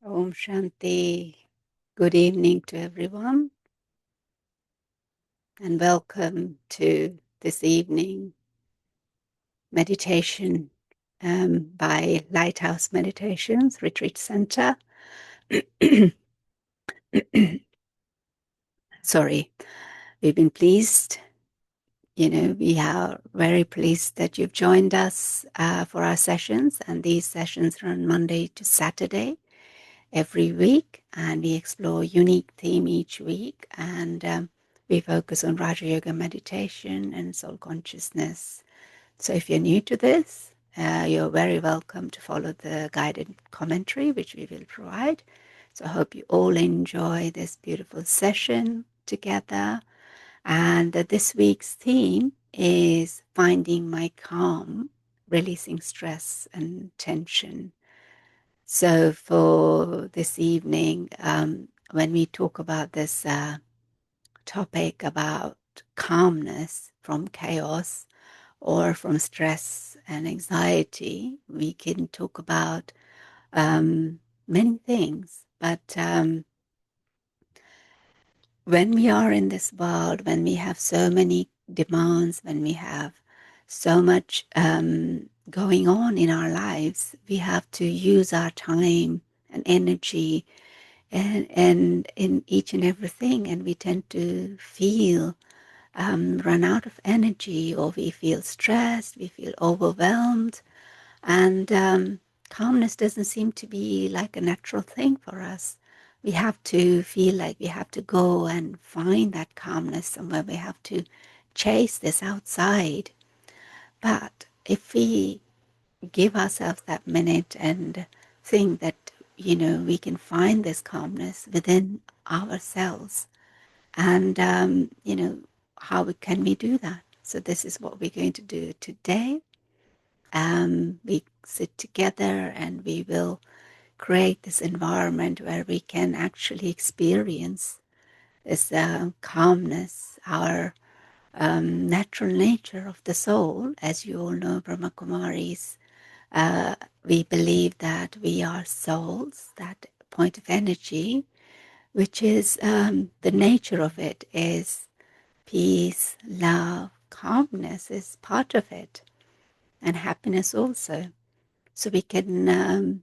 Om Shanti. Good evening to everyone, and welcome to this evening meditation by Lighthouse Meditations Retreat Center. Sorry, we've been pleased. We are very pleased that you've joined us for our sessions, and these sessions run Monday to Saturday every week, and we explore a unique theme each week, and we focus on Raja Yoga meditation and soul consciousness. So if you're new to this, you're very welcome to follow the guided commentary which we will provide. So I hope you all enjoy this beautiful session together. And this week's theme is finding my calm, releasing stress and tension. So for this evening, when we talk about this topic about calmness from chaos or from stress and anxiety, we can talk about many things. But when we are in this world, when we have so many demands, when we have so much going on in our lives, we have to use our time and energy and in each and everything, and we tend to feel run out of energy, or we feel stressed, we feel overwhelmed, and calmness doesn't seem to be like a natural thing for us. We have to feel like we have to go and find that calmness somewhere. We have to chase this outside. But if we give ourselves that minute and think that, we can find this calmness within ourselves, and, how can we do that? So this is what we're going to do today. We sit together and we will create this environment where we can actually experience this calmness, our natural nature of the soul. As you all know, Brahma Kumaris, we believe that we are souls, that point of energy, which is the nature of it is peace, love, calmness is part of it, and happiness also. So we can,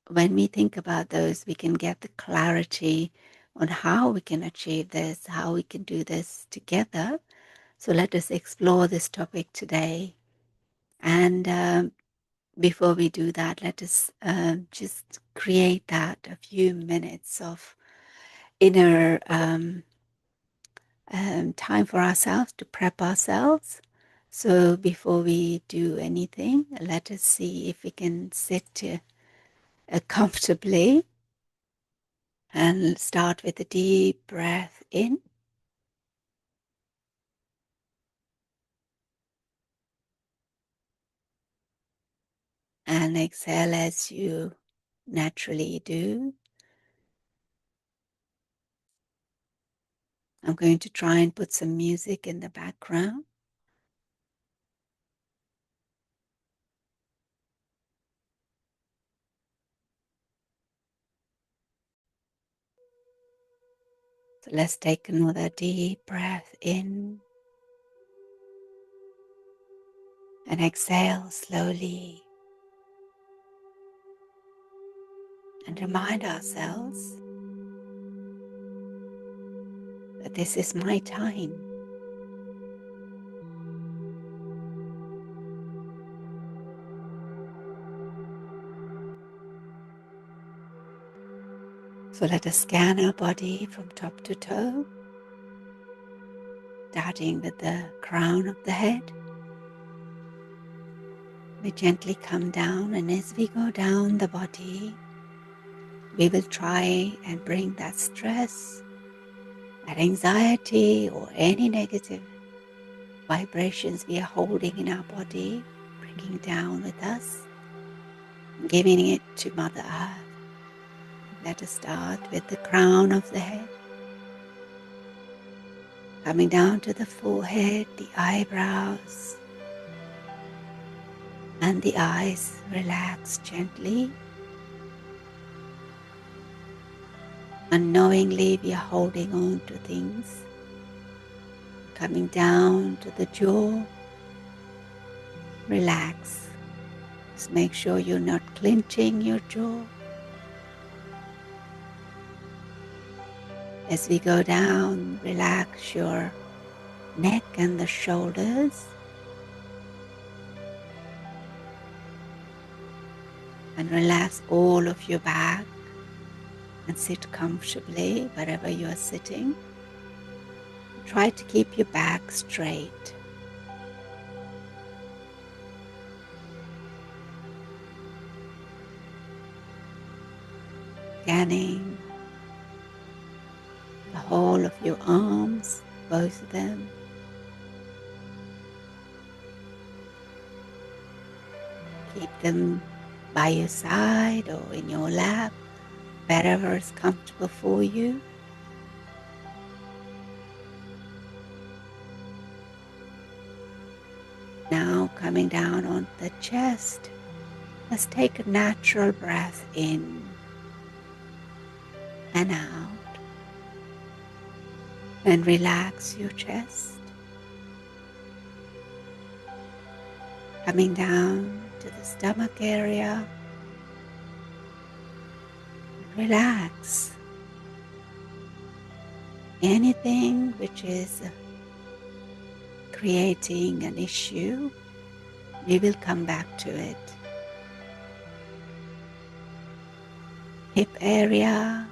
when we think about those, we can get the clarity on how we can achieve this, how we can do this together. So let us explore this topic today. And before we do that, let us just create that a few minutes of inner time for ourselves to prep ourselves. So before we do anything, let us see if we can sit comfortably, and start with a deep breath in and exhale as you naturally do. I'm going to try and put some music in the background. So let's take another deep breath in and exhale slowly, and remind ourselves that this is my time. So let us scan our body from top to toe, starting with the crown of the head. We gently come down, and as we go down the body, we will try and bring that stress, that anxiety, or any negative vibrations we are holding in our body, bringing down with us, giving it to Mother Earth. Let us start with the crown of the head, coming down to the forehead, the eyebrows, and the eyes. Relax gently. Unknowingly, we are holding on to things. Coming down to the jaw, relax. Just make sure you're not clenching your jaw. As we go down, relax your neck and the shoulders. And relax all of your back and sit comfortably wherever you are sitting. Try to keep your back straight. Scanning the whole of your arms, both of them. Keep them by your side or in your lap, wherever is comfortable for you. Now coming down on the chest, let's take a natural breath in and out. And relax your chest. Coming down to the stomach area. Relax. Anything which is creating an issue, we will come back to it. Hip area,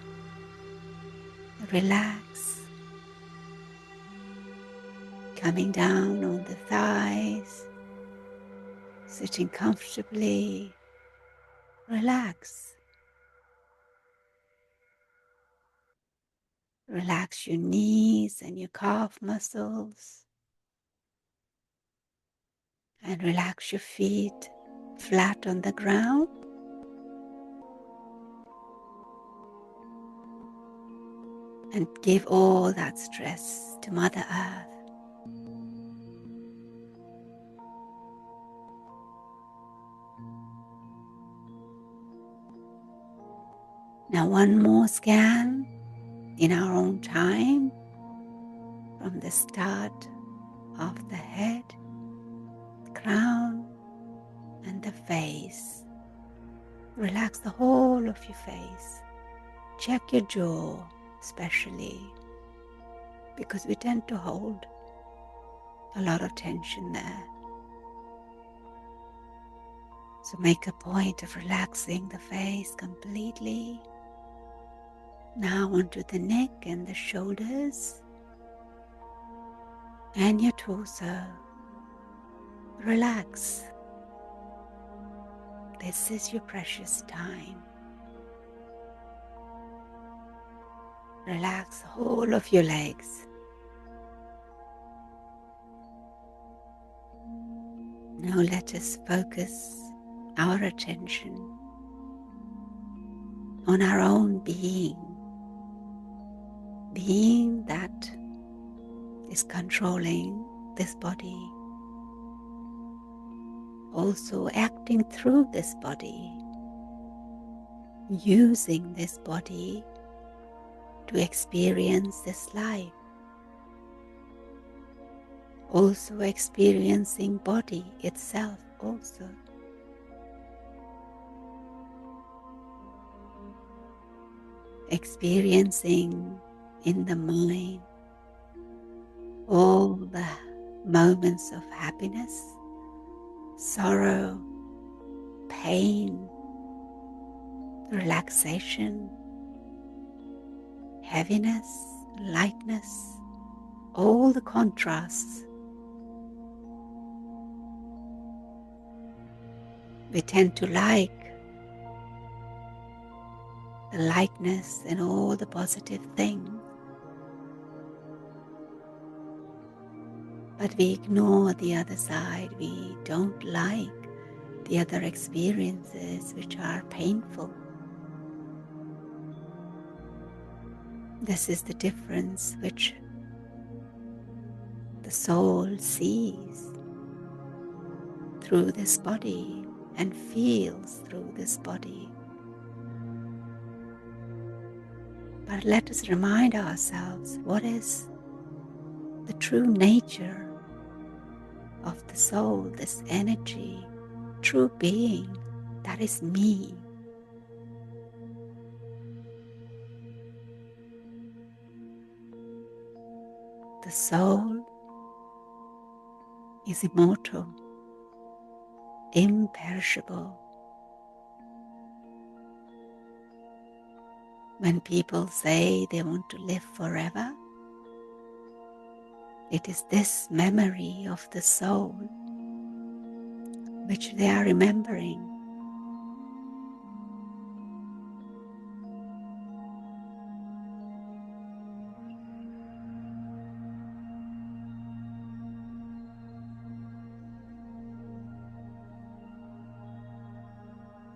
relax. Coming down on the thighs, sitting comfortably, relax. Relax your knees and your calf muscles. And relax your feet flat on the ground. And give all that stress to Mother Earth. Now one more scan in our own time from the start of the head, crown, and the face. Relax the whole of your face. Check your jaw especially, because we tend to hold a lot of tension there. So make a point of relaxing the face completely. Now onto the neck and the shoulders and your torso. Relax. This is your precious time. Relax the whole of your legs. Now let us focus our attention on our own being that is controlling this body, also acting through this body, using this body to experience this life, also experiencing body itself also. Experiencing in the mind all the moments of happiness, sorrow, pain, relaxation, heaviness, lightness, all the contrasts. We tend to like the lightness and all the positive things, but we ignore the other side. We don't like the other experiences which are painful. This is the difference which the soul sees through this body and feels through this body. But let us remind ourselves what is the true nature of the soul, this energy, true being, that is me. The soul is immortal, imperishable. When people say they want to live forever, it is this memory of the soul which they are remembering.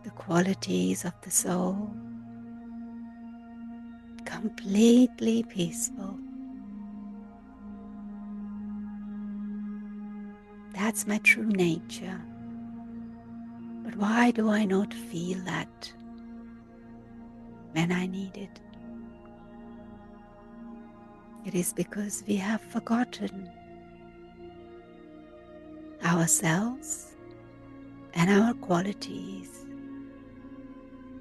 The qualities of the soul, completely peaceful. That's my true nature. But why do I not feel that when I need it? It is because we have forgotten ourselves and our qualities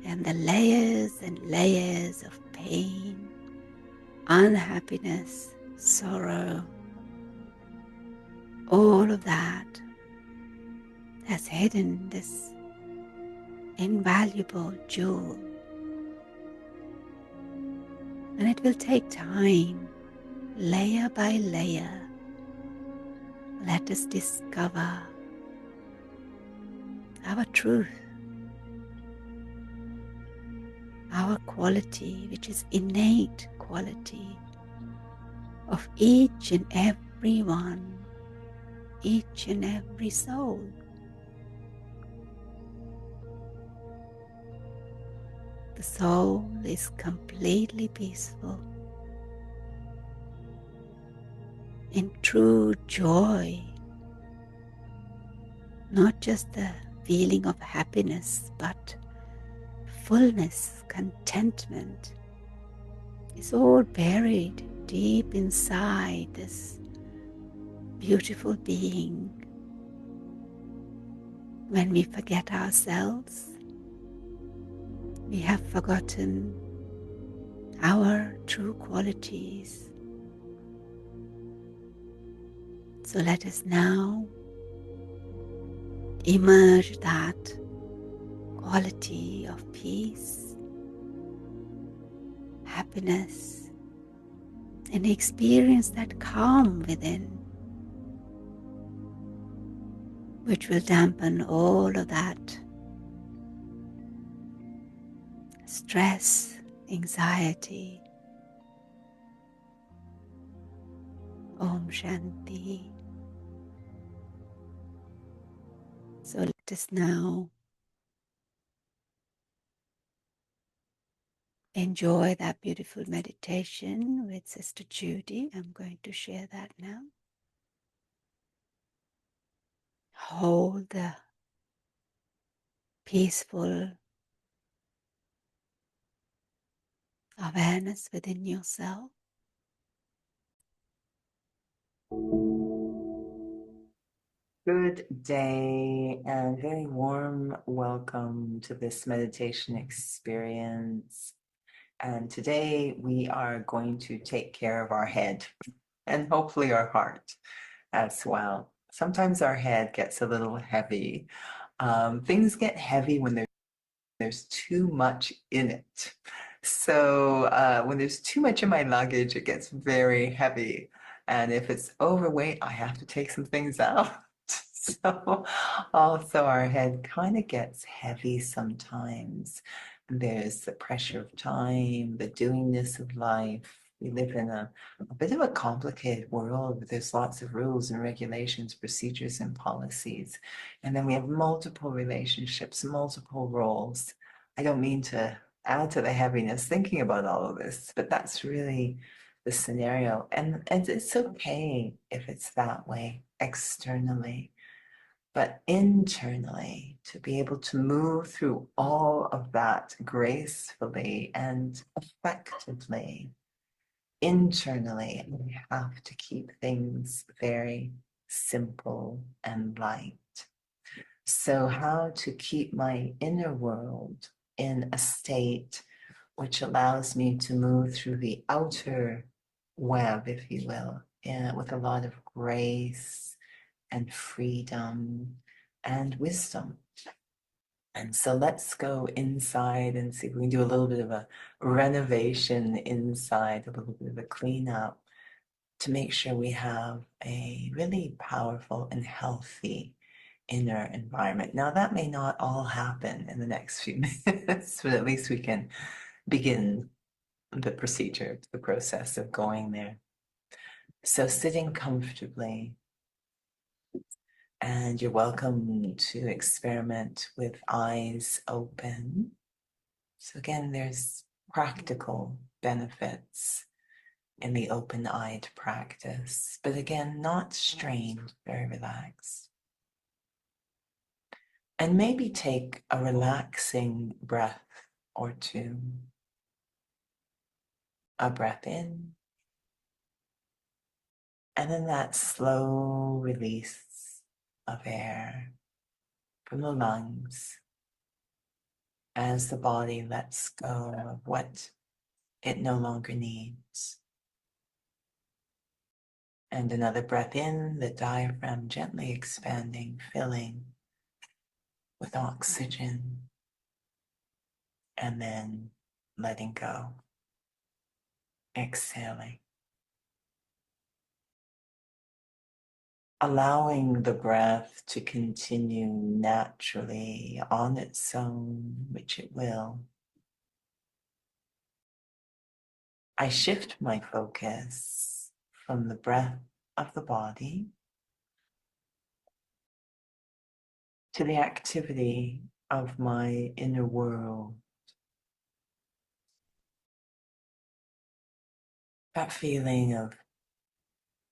and the layers and layers of pain, unhappiness, sorrow, all of that has hidden this invaluable jewel. And it will take time, layer by layer. Let us discover our truth, our quality, which is innate quality of each and every one, each and every soul. The soul is completely peaceful, in true joy, not just the feeling of happiness, but fullness, contentment is all buried deep inside this beautiful being. When we forget ourselves, we have forgotten our true qualities. So let us now emerge that quality of peace, happiness, and experience that calm within, which will dampen all of that stress, anxiety. Om Shanti. So let us now enjoy that beautiful meditation with Sister Judy. I'm going to share that now. Hold the peaceful awareness within yourself. Good day and very warm welcome to this meditation experience. And today we are going to take care of our head and hopefully our heart as well. Sometimes our head gets a little heavy. Things get heavy when there's too much in it. So when there's too much in my luggage, it gets very heavy. And if it's overweight, I have to take some things out. So also our head kind of gets heavy sometimes. There's the pressure of time, the doingness of life. We live in a bit of a complicated world. There's lots of rules and regulations, procedures and policies. And then we have multiple relationships, multiple roles. I don't mean to add to the heaviness thinking about all of this, but that's really the scenario. And it's okay if it's that way externally. but internally to be able to move through all of that gracefully and effectively. Internally, we have to keep things very simple and light. So, how to keep my inner world in a state which allows me to move through the outer web, if you will, with a lot of grace and freedom and wisdom. And so let's go inside and see if we can do a little bit of a renovation inside, a little bit of a cleanup to make sure we have a really powerful and healthy inner environment. Now, that may not all happen in the next few minutes, but at least we can begin the procedure, the process of going there. So, sitting comfortably, and you're welcome to experiment with eyes open. So, again, there's practical benefits in the open-eyed practice, but again, not strained, very relaxed. And maybe take a relaxing breath or two. A breath in, and then that slow release of air from the lungs as the body lets go of what it no longer needs. And another breath in, the diaphragm gently expanding, filling with oxygen, and then letting go, exhaling. Allowing the breath to continue naturally on its own, which it will. I shift my focus from the breath of the body to the activity of my inner world. That feeling of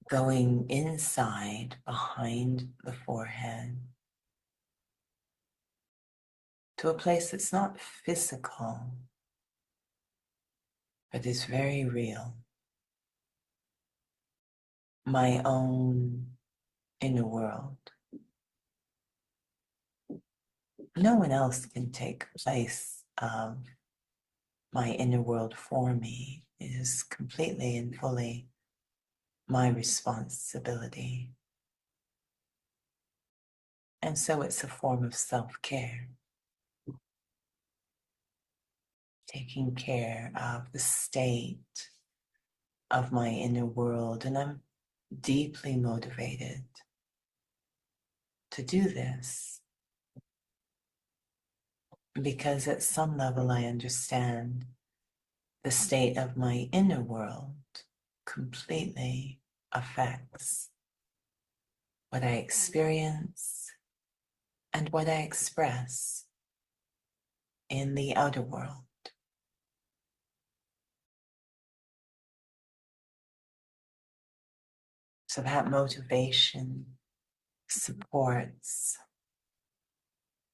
going inside behind the forehead to a place that's not physical, but is very real. My own inner world. No one else can take place of my inner world for me. It is completely and fully my responsibility. And so it's a form of self-care, taking care of the state of my inner world. And I'm deeply motivated to do this because at some level I understand the state of my inner world completely affects what I experience and what I express in the outer world. So that motivation supports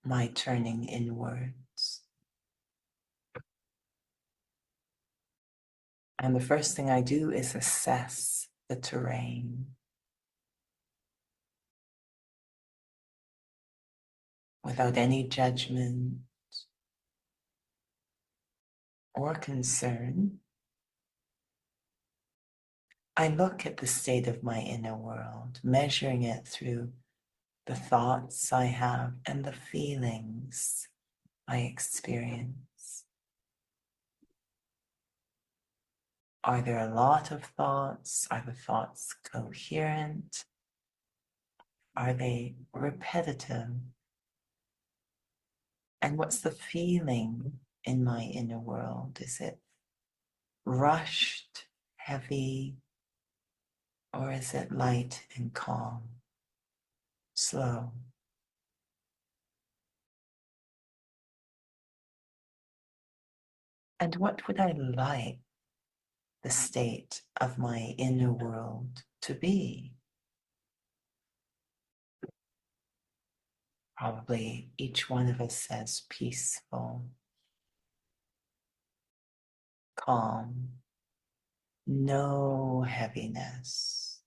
my turning inwards. And the first thing I do is assess the terrain without any judgment or concern. I look at the state of my inner world, measuring it through the thoughts I have and the feelings I experience. Are there a lot of thoughts? Are the thoughts coherent? Are they repetitive? And what's the feeling in my inner world? Is it rushed, heavy, or is it light and calm, slow? And what would I like the state of my inner world to be? Probably each one of us says peaceful, calm, no heaviness.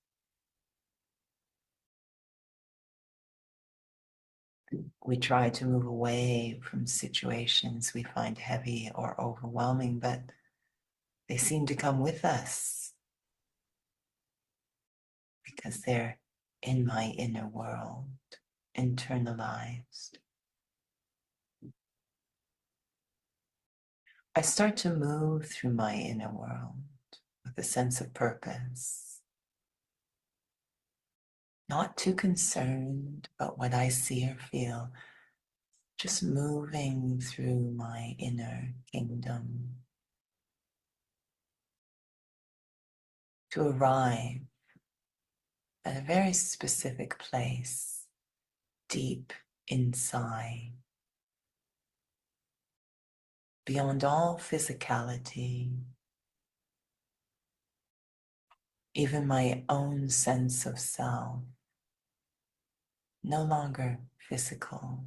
We try to move away from situations we find heavy or overwhelming, but they seem to come with us because they're in my inner world, internalized. I start to move through my inner world with a sense of purpose, not too concerned about what I see or feel, just moving through my inner kingdom to arrive at a very specific place deep inside, beyond all physicality, even my own sense of self, no longer physical,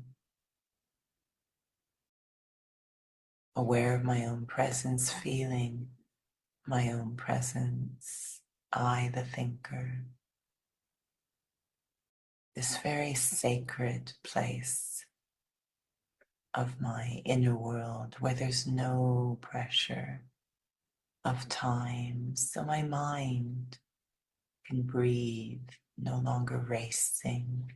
aware of my own presence, feeling my own presence, I, the thinker, this very sacred place of my inner world where there's no pressure of time, so my mind can breathe, no longer racing.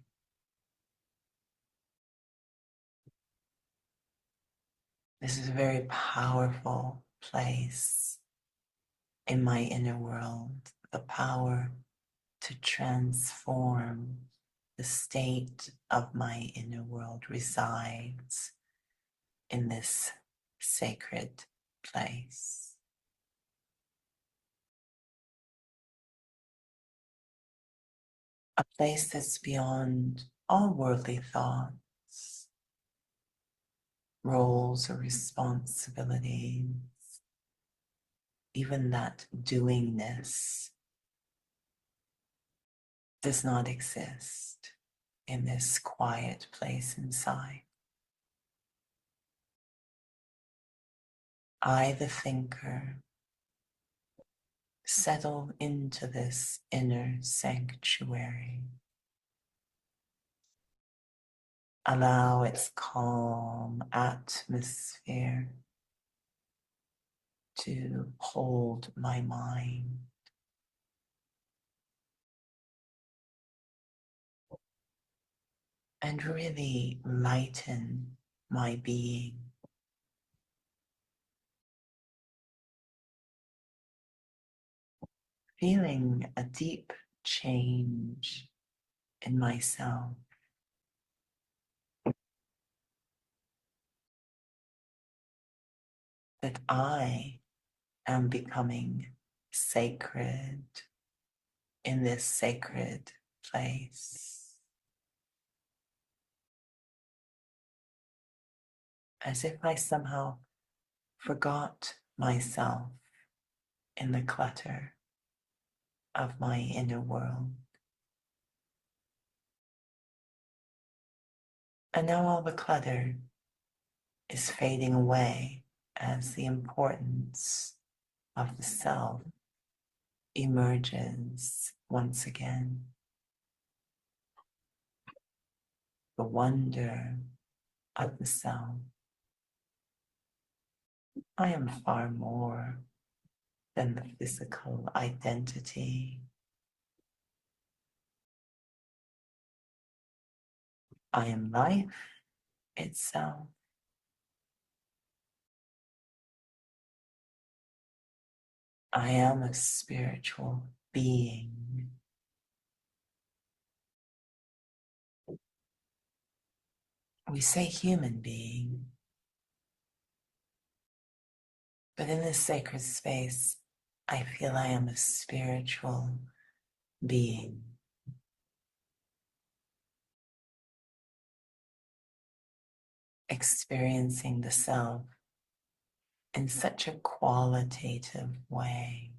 This is a very powerful place in my inner world, the power to transform the state of my inner world resides in this sacred place. A place that's beyond all worldly thoughts, roles or responsibilities, even that doingness does not exist in this quiet place inside. I, the thinker, settle into this inner sanctuary. Allow its calm atmosphere to hold my mind. And really lighten my being. Feeling a deep change in myself. That I am becoming sacred in this sacred place. As if I somehow forgot myself in the clutter of my inner world. And now all the clutter is fading away as the importance of the self emerges once again. The wonder of the self. I am far more than the physical identity. I am life itself. I am a spiritual being. We say human being, but in this sacred space, I feel I am a spiritual being. Experiencing the self in such a qualitative way.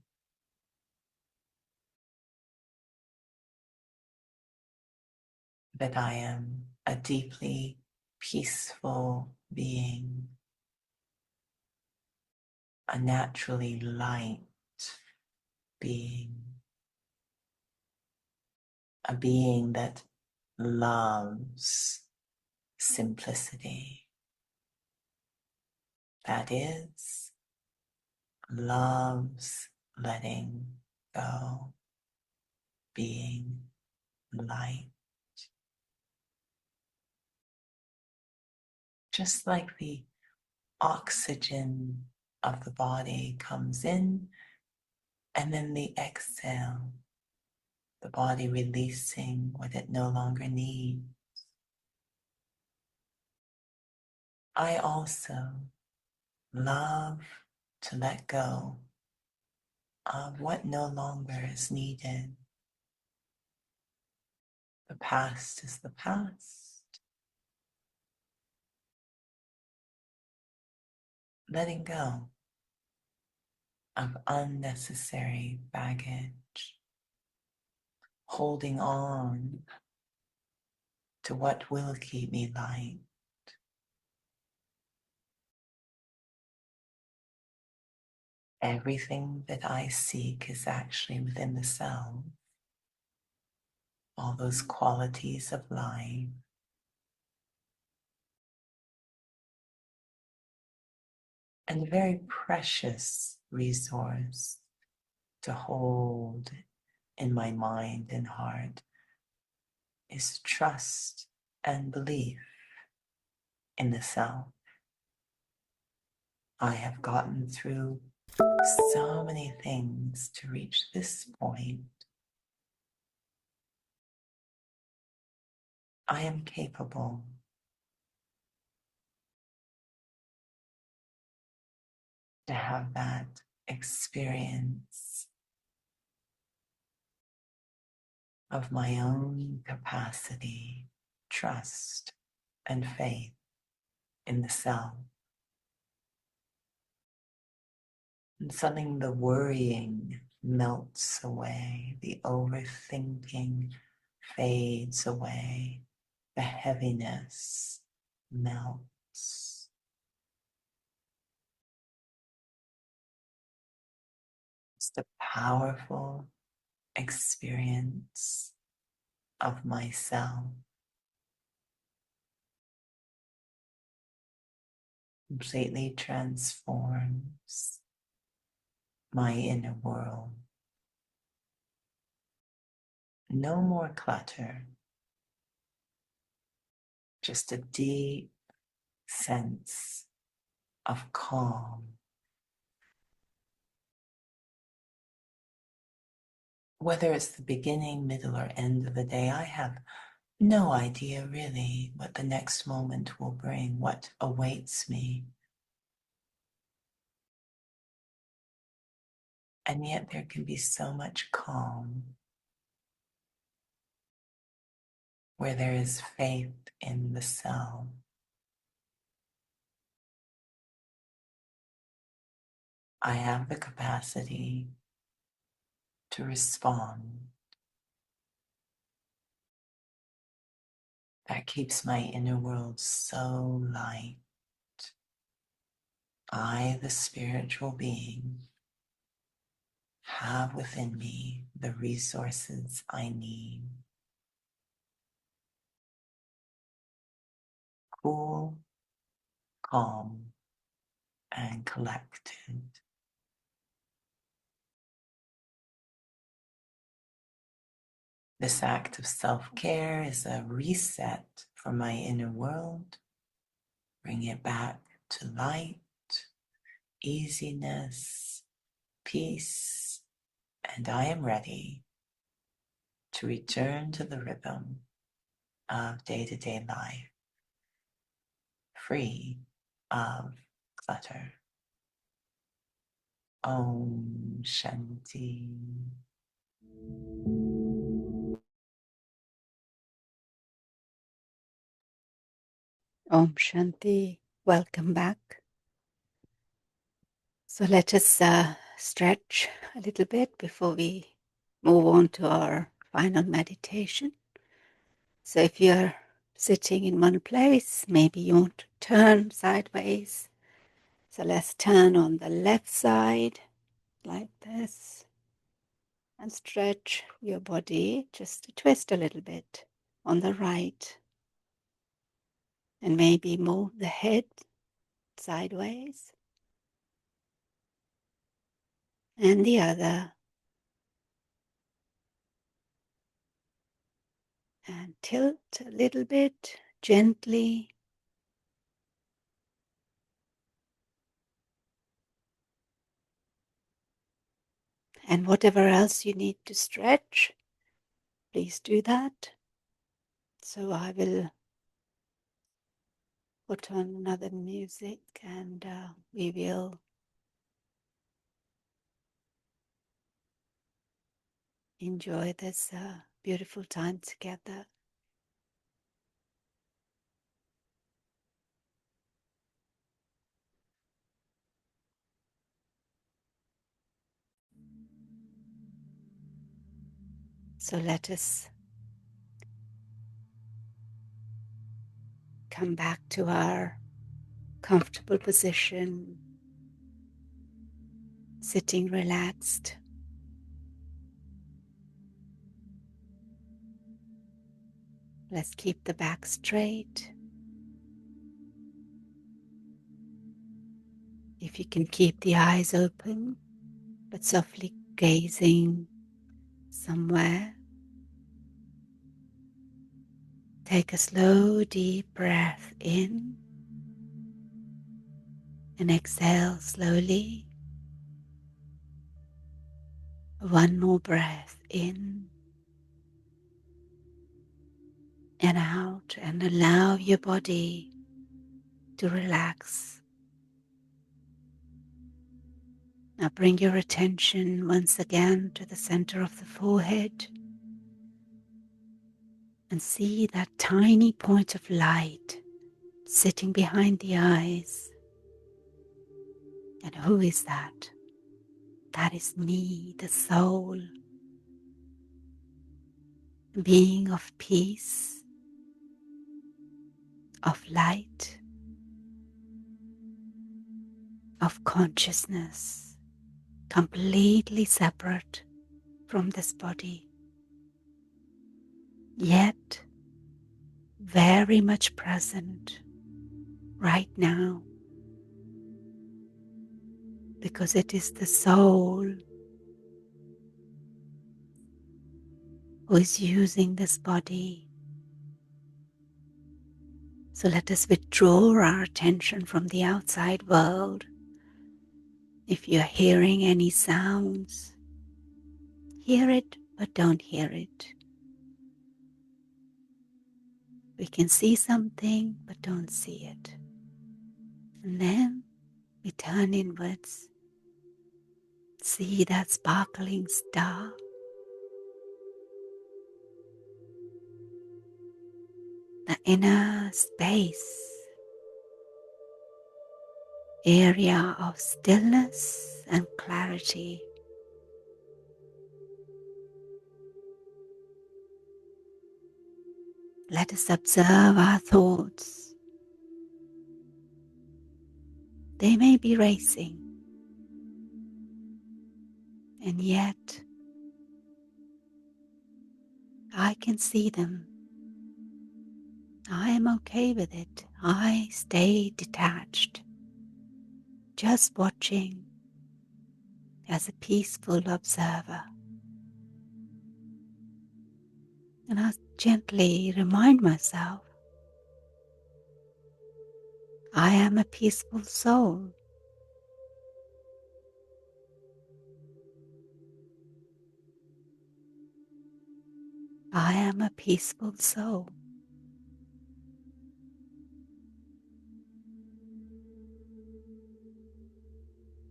That I am a deeply peaceful being, a naturally light being, a being that loves simplicity. That is, loves letting go, being light. Just like the oxygen of the body comes in and then the exhale, the body releasing what it no longer needs. I also love to let go of what no longer is needed. The past is the past. Letting go of unnecessary baggage. Holding on to what will keep me light. Everything that I seek is actually within the self. All those qualities of life. And a very precious resource to hold in my mind and heart is trust and belief in the self. I have gotten through so many things to reach this point. I am capable to have that experience of my own capacity, trust, and faith in the self. And suddenly the worrying melts away, the overthinking fades away, the heaviness melts. It's the powerful experience of myself completely transforms my inner world. No more clutter, just a deep sense of calm. Whether it's the beginning, middle, or end of the day, I have no idea really what the next moment will bring, what awaits me. And yet there can be so much calm where there is faith in the self. I have the capacity to respond. That keeps my inner world so light. I, the spiritual being, have within me the resources I need. Cool, calm, and collected. This act of self-care is a reset for my inner world. Bring it back to light, easiness, peace, and I am ready to return to the rhythm of day-to-day life, free of clutter. Om Shanti. Om Shanti. Welcome back. So let us stretch a little bit before we move on to our final meditation. So if you're sitting in one place. Maybe you want to turn sideways. So let's turn on the left side like this and stretch your body, just twist a little bit on the right, and maybe move the head sideways and the other, and tilt a little bit gently. And whatever else you need to stretch, please do that. So I will put on another music, and we will enjoy this beautiful time together. So let us come back to our comfortable position, sitting relaxed. Let's keep the back straight. If you can keep the eyes open, but softly gazing somewhere, take a slow, deep breath in and exhale slowly. One more breath in and out, and allow your body to relax. Now bring your attention once again to the center of the forehead and see that tiny point of light sitting behind the eyes. And who is that? That is me, the soul, being of peace, of light, of consciousness, completely separate from this body, yet very much present right now, because it is the soul who is using this body. So let us withdraw our attention from the outside world. If you're hearing any sounds, hear it but don't hear it. We can see something but don't see it. And then we turn inwards, see that sparkling star, the inner space, area of stillness and clarity. Let us observe our thoughts. They may be racing, and yet I can see them. I am okay with it. I stay detached, just watching as a peaceful observer. And I gently remind myself, I am a peaceful soul. I am a peaceful soul.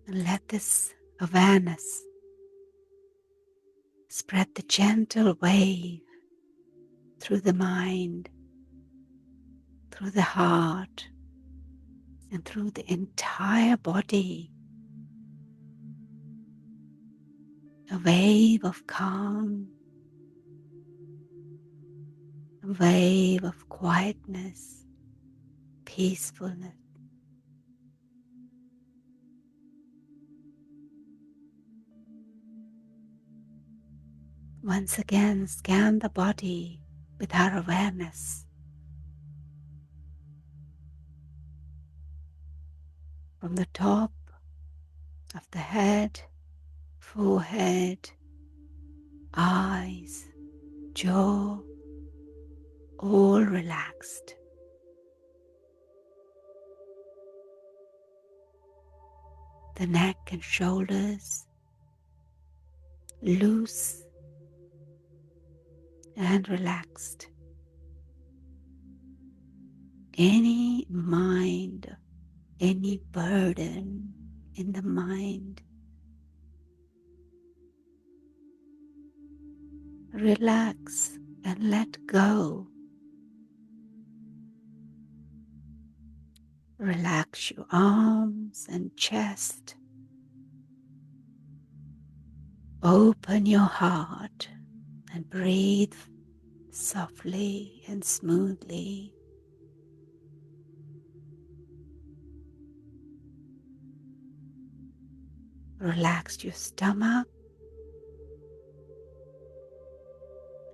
And let this awareness spread the gentle wave through the mind, through the heart, and through the entire body. A wave of calm, a wave of quietness, peacefulness. Once again, scan the body with our awareness from the top of the head, forehead, eyes, jaw, all relaxed. The neck and shoulders loose and relaxed. Any mind, any burden in the mind, relax and let go. Relax your arms and chest. Open your heart and breathe softly and smoothly. Relax your stomach,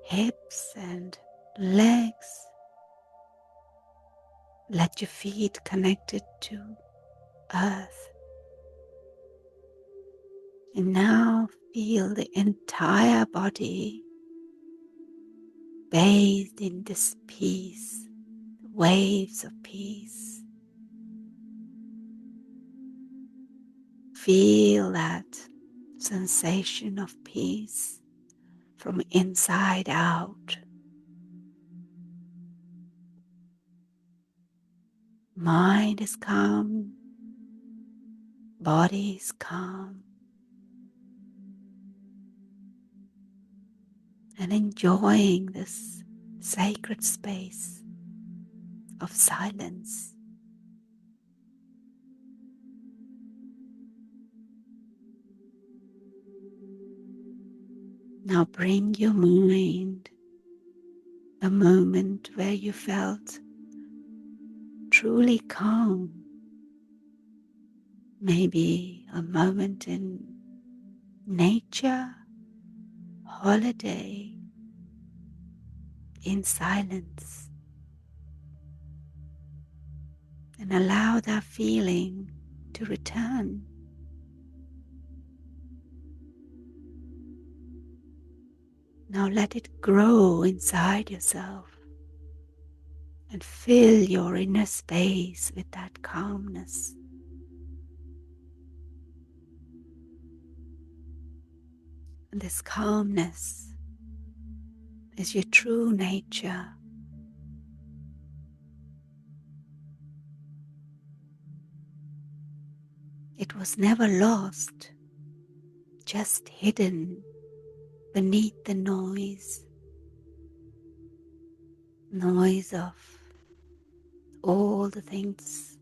hips and legs. Let your feet connected to earth. And now feel the entire body bathed in this peace, waves of peace. Feel that sensation of peace from inside out. Mind is calm, body is calm, and enjoying this sacred space of silence. Now bring your mind a moment where you felt truly calm. Maybe a moment in nature, holiday, in silence, and allow that feeling to return. Now let it grow inside yourself and fill your inner space with that calmness. And this calmness is your true nature. It was never lost, just hidden beneath the noise of all the things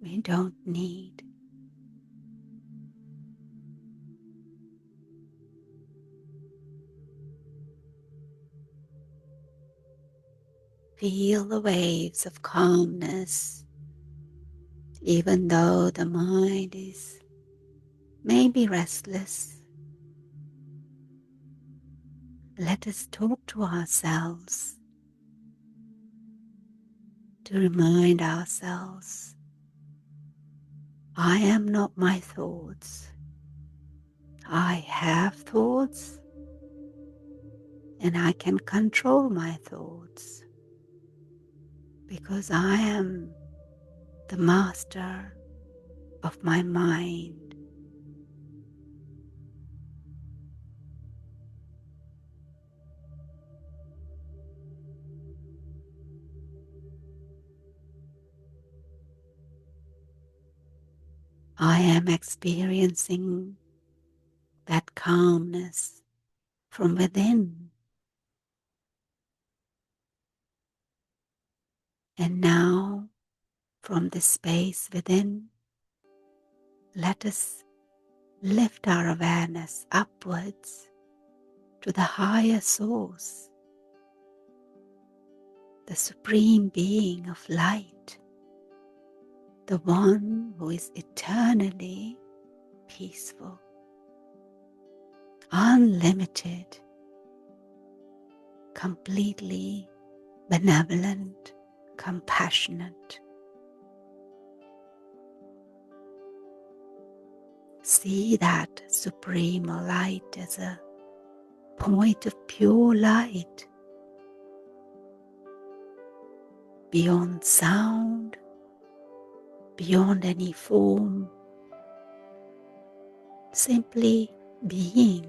we don't need. Feel the waves of calmness, even though the mind is maybe restless. Let us talk to ourselves to remind ourselves, I am not my thoughts. I have thoughts and I can control my thoughts because I am the master of my mind. I am experiencing that calmness from within. And now, from the space within, let us lift our awareness upwards to the higher source, the Supreme Being of light, the one who is eternally peaceful, unlimited, completely benevolent, compassionate. See that supreme light as a point of pure light, beyond sound, beyond any form, simply being,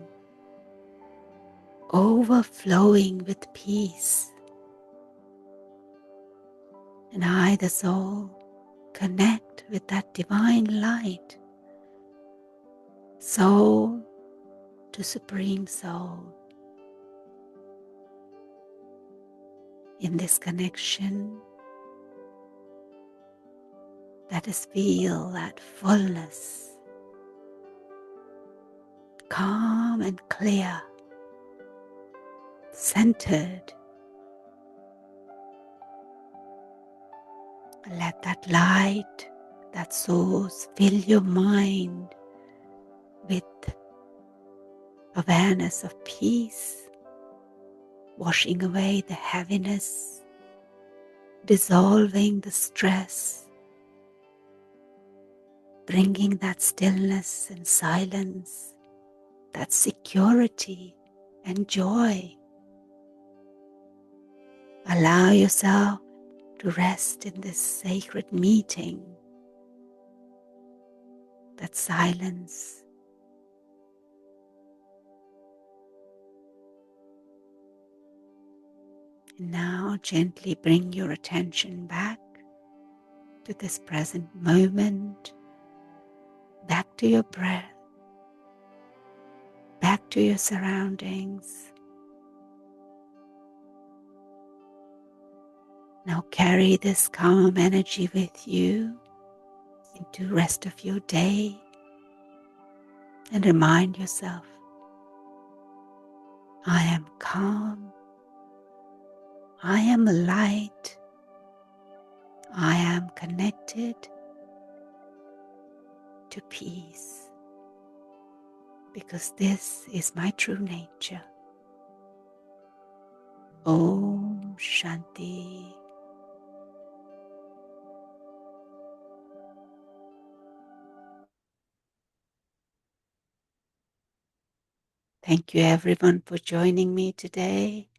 overflowing with peace. And I, the soul, connect with that divine light, soul to supreme soul. In this connection, let us feel that fullness, calm and clear, centered. Let that light, that source, fill your mind with awareness of peace, washing away the heaviness, dissolving the stress, bringing that stillness and silence, that security and joy. Allow yourself to rest in this sacred meeting, that silence. And now gently bring your attention back to this present moment, back to your breath, back to your surroundings. Now carry this calm energy with you into the rest of your day and remind yourself, I am calm, I am light, I am connected to peace, because this is my true nature. Om Shanti. Thank you everyone for joining me today,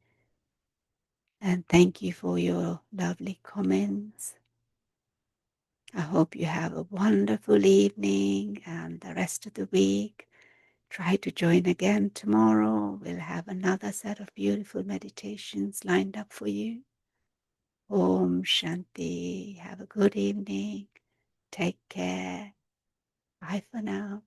and thank you for your lovely comments. I hope you have a wonderful evening and the rest of the week. Try to join again tomorrow. We'll have another set of beautiful meditations lined up for you. Om Shanti. Have a good evening. Take care. Bye for now.